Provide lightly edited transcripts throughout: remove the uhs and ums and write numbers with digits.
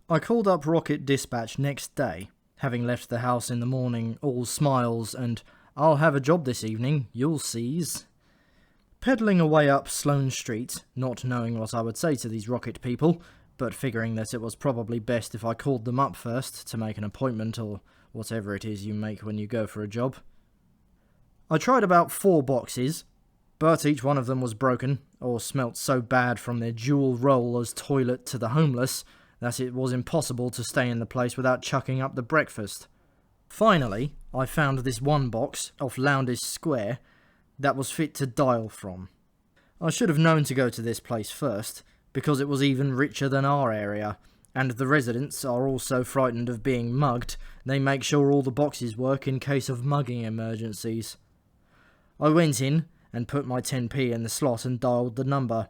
I called up Rocket Dispatch next day, having left the house in the morning all smiles and "I'll have a job this evening, you'll seize." Pedalling away up Sloane Street, not knowing what I would say to these Rocket people, but figuring that it was probably best if I called them up first to make an appointment or whatever it is you make when you go for a job. I tried about 4 boxes, but each one of them was broken, or smelt so bad from their dual role as toilet to the homeless that it was impossible to stay in the place without chucking up the breakfast. Finally, I found this one box off Lowndes Square that was fit to dial from. I should have known to go to this place first, because it was even richer than our area, and the residents are also frightened of being mugged. They make sure all the boxes work in case of mugging emergencies. I went in and put my 10p in the slot and dialed the number.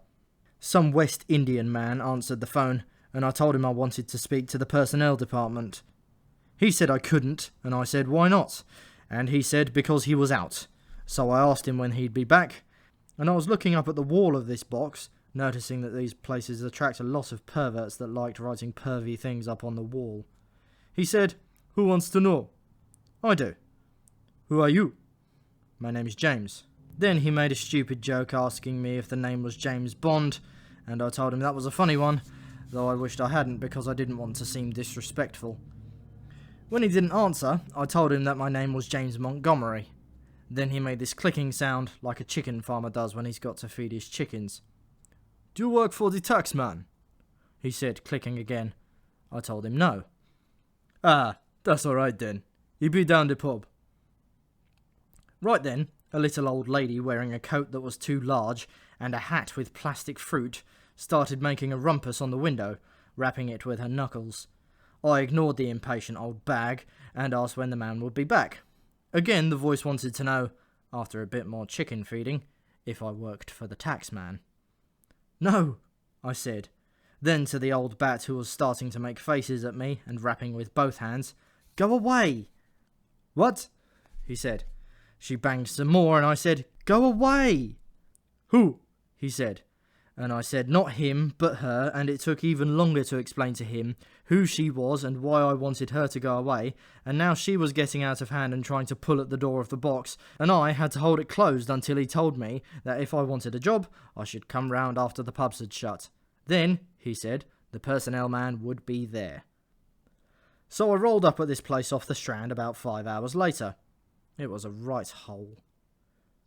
Some West Indian man answered the phone, and I told him I wanted to speak to the personnel department. He said I couldn't, and I said why not, and he said because he was out. So I asked him when he'd be back, and I was looking up at the wall of this box, noticing that these places attract a lot of perverts that liked writing pervy things up on the wall. He said, "Who wants to know?" "I do." "Who are you?" "My name's James." Then he made a stupid joke asking me if the name was James Bond, and I told him that was a funny one, though I wished I hadn't because I didn't want to seem disrespectful. When he didn't answer, I told him that my name was James Montgomery. Then he made this clicking sound like a chicken farmer does when he's got to feed his chickens. "Do you work for the taxman?" he said, clicking again. I told him no. "Ah, that's alright then. You be down the pub." Right then, a little old lady wearing a coat that was too large and a hat with plastic fruit started making a rumpus on the window, rapping it with her knuckles. I ignored the impatient old bag and asked when the man would be back. Again, the voice wanted to know, after a bit more chicken feeding, if I worked for the taxman. "No," I said. Then to the old bat who was starting to make faces at me and rapping with both hands, "Go away!" "What?" he said. She banged some more and I said, "Go away!" "Who?" he said. And I said not him, but her, and it took even longer to explain to him who she was and why I wanted her to go away, and now she was getting out of hand and trying to pull at the door of the box, and I had to hold it closed until he told me that if I wanted a job, I should come round after the pubs had shut. Then, he said, the personnel man would be there. So I rolled up at this place off the Strand about 5 hours later. It was a right hole.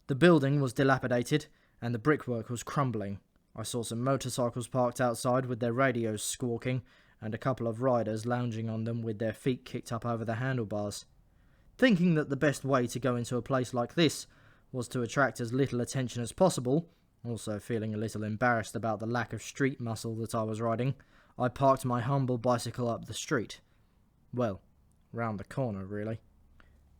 The building was dilapidated, and the brickwork was crumbling. I saw some motorcycles parked outside with their radios squawking, and a couple of riders lounging on them with their feet kicked up over the handlebars. Thinking that the best way to go into a place like this was to attract as little attention as possible, also feeling a little embarrassed about the lack of street muscle that I was riding, I parked my humble bicycle up the street. Well, round the corner, really.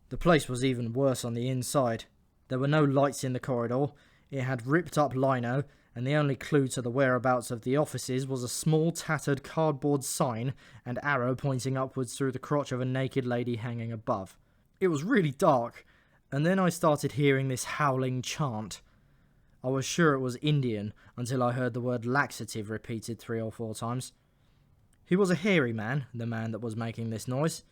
The place was even worse on the inside. There were no lights in the corridor, it had ripped up lino, and the only clue to the whereabouts of the offices was a small tattered cardboard sign and arrow pointing upwards through the crotch of a naked lady hanging above. It was really dark, and then I started hearing this howling chant. I was sure it was Indian until I heard the word laxative repeated 3 or 4 times. He was a hairy man, the man that was making this noise.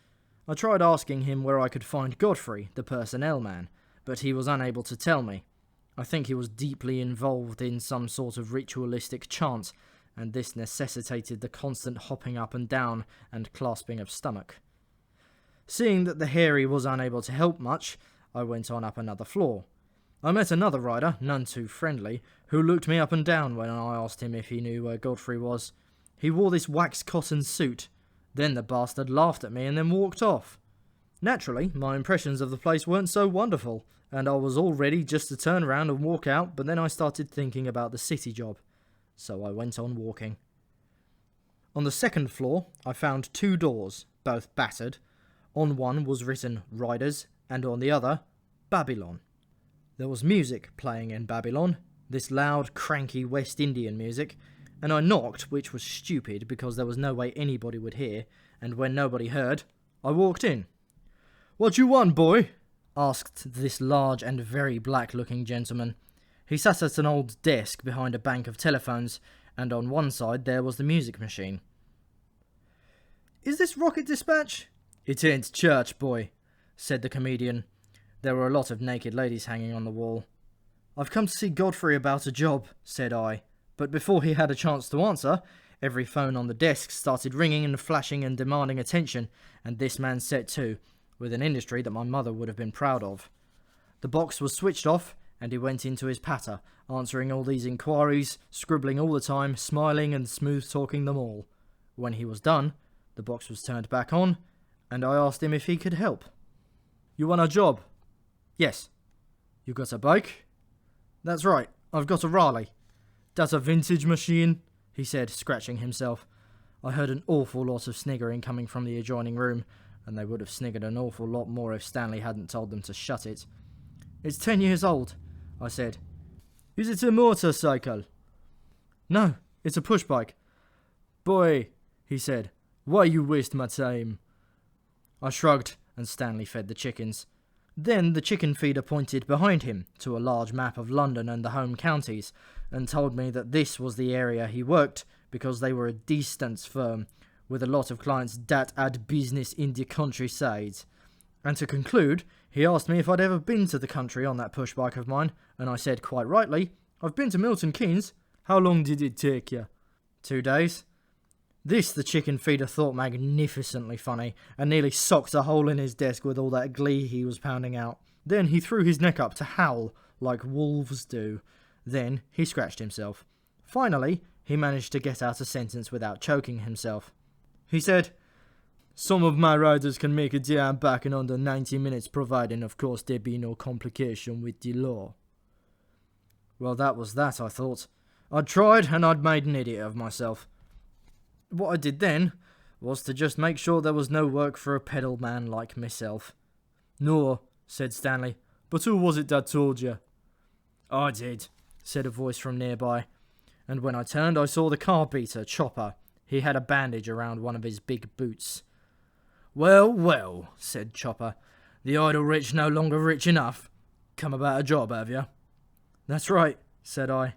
I tried asking him where I could find Godfrey, the personnel man, but he was unable to tell me. I think he was deeply involved in some sort of ritualistic chant, and this necessitated the constant hopping up and down and clasping of stomach. Seeing that the hairy was unable to help much, I went on up another floor. I met another rider, none too friendly, who looked me up and down when I asked him if he knew where Godfrey was. He wore this wax cotton suit. Then the bastard laughed at me and then walked off. Naturally, my impressions of the place weren't so wonderful, and I was all ready just to turn around and walk out, but then I started thinking about the city job. So I went on walking. On the second floor, I found 2 doors, both battered. On one was written Riders, and on the other, Babylon. There was music playing in Babylon, this loud, cranky West Indian music, and I knocked, which was stupid because there was no way anybody would hear, and when nobody heard, I walked in. "What you want, boy?" asked this large and very black-looking gentleman. He sat at an old desk behind a bank of telephones, and on one side there was the music machine. Is this Rocket Dispatch? It ain't church, boy, said the comedian. There were a lot of naked ladies hanging on the wall. I've come to see Godfrey about a job, said I. But before he had a chance to answer, every phone on the desk started ringing and flashing and demanding attention, and this man set to, with an industry that my mother would have been proud of. The box was switched off, and he went into his patter, answering all these inquiries, scribbling all the time, smiling and smooth-talking them all. When he was done, the box was turned back on, and I asked him if he could help. You want a job? Yes. You got a bike? That's right, I've got a Raleigh. That's a vintage machine, he said, scratching himself. I heard an awful lot of sniggering coming from the adjoining room, and they would have sniggered an awful lot more if Stanley hadn't told them to shut it. It's 10 years old, I said. Is it a motorcycle? No, it's a push bike. Boy, he said, why you waste my time? I shrugged, and Stanley fed the chickens. Then the chicken feeder pointed behind him to a large map of London and the home counties, and told me that this was the area he worked, because they were a distance firm, with a lot of clients that had business in the countryside. And to conclude, he asked me if I'd ever been to the country on that push bike of mine, and I said quite rightly, I've been to Milton Keynes. How long did it take you? 2 days. This the chicken feeder thought magnificently funny, and nearly socked a hole in his desk with all that glee he was pounding out. Then he threw his neck up to howl, like wolves do. Then he scratched himself. Finally, he managed to get out a sentence without choking himself. He said, some of my riders can make it there and back in under 90 minutes, providing, of course, there be no complication with the law. Well, that was that, I thought. I'd tried, and I'd made an idiot of myself. What I did then was to just make sure there was no work for a pedal man like myself. No, said Stanley, but who was it that told you? I did, said a voice from nearby, and when I turned I saw the car beater, Chopper. He had a bandage around one of his big boots. Well, well, said Chopper, the idle rich no longer rich enough. Come about a job, have you? That's right, said I.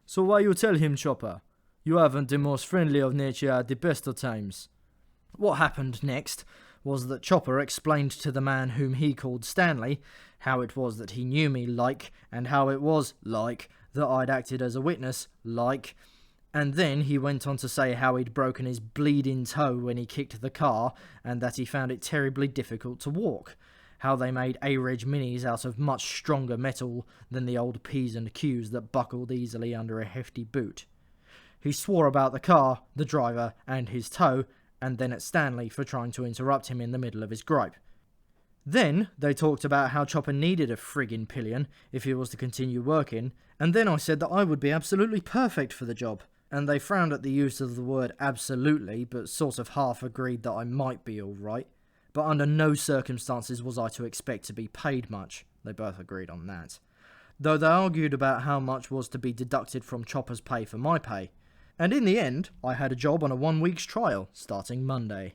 So why you tell him, Chopper? You haven't the most friendly of nature at the best of times. What happened next was that Chopper explained to the man whom he called Stanley how it was that he knew me like, and how it was like that I'd acted as a witness like, and then he went on to say how he'd broken his bleeding toe when he kicked the car, and that he found it terribly difficult to walk, how they made A-Reg minis out of much stronger metal than the old P's and Q's that buckled easily under a hefty boot. He swore about the car, the driver, and his toe, and then at Stanley for trying to interrupt him in the middle of his gripe. Then they talked about how Chopper needed a friggin' pillion if he was to continue working, and then I said that I would be absolutely perfect for the job, and they frowned at the use of the word absolutely, but sort of half agreed that I might be alright, but under no circumstances was I to expect to be paid much. They both agreed on that. Though they argued about how much was to be deducted from Chopper's pay for my pay. And in the end, I had a job on a 1 week's trial, starting Monday.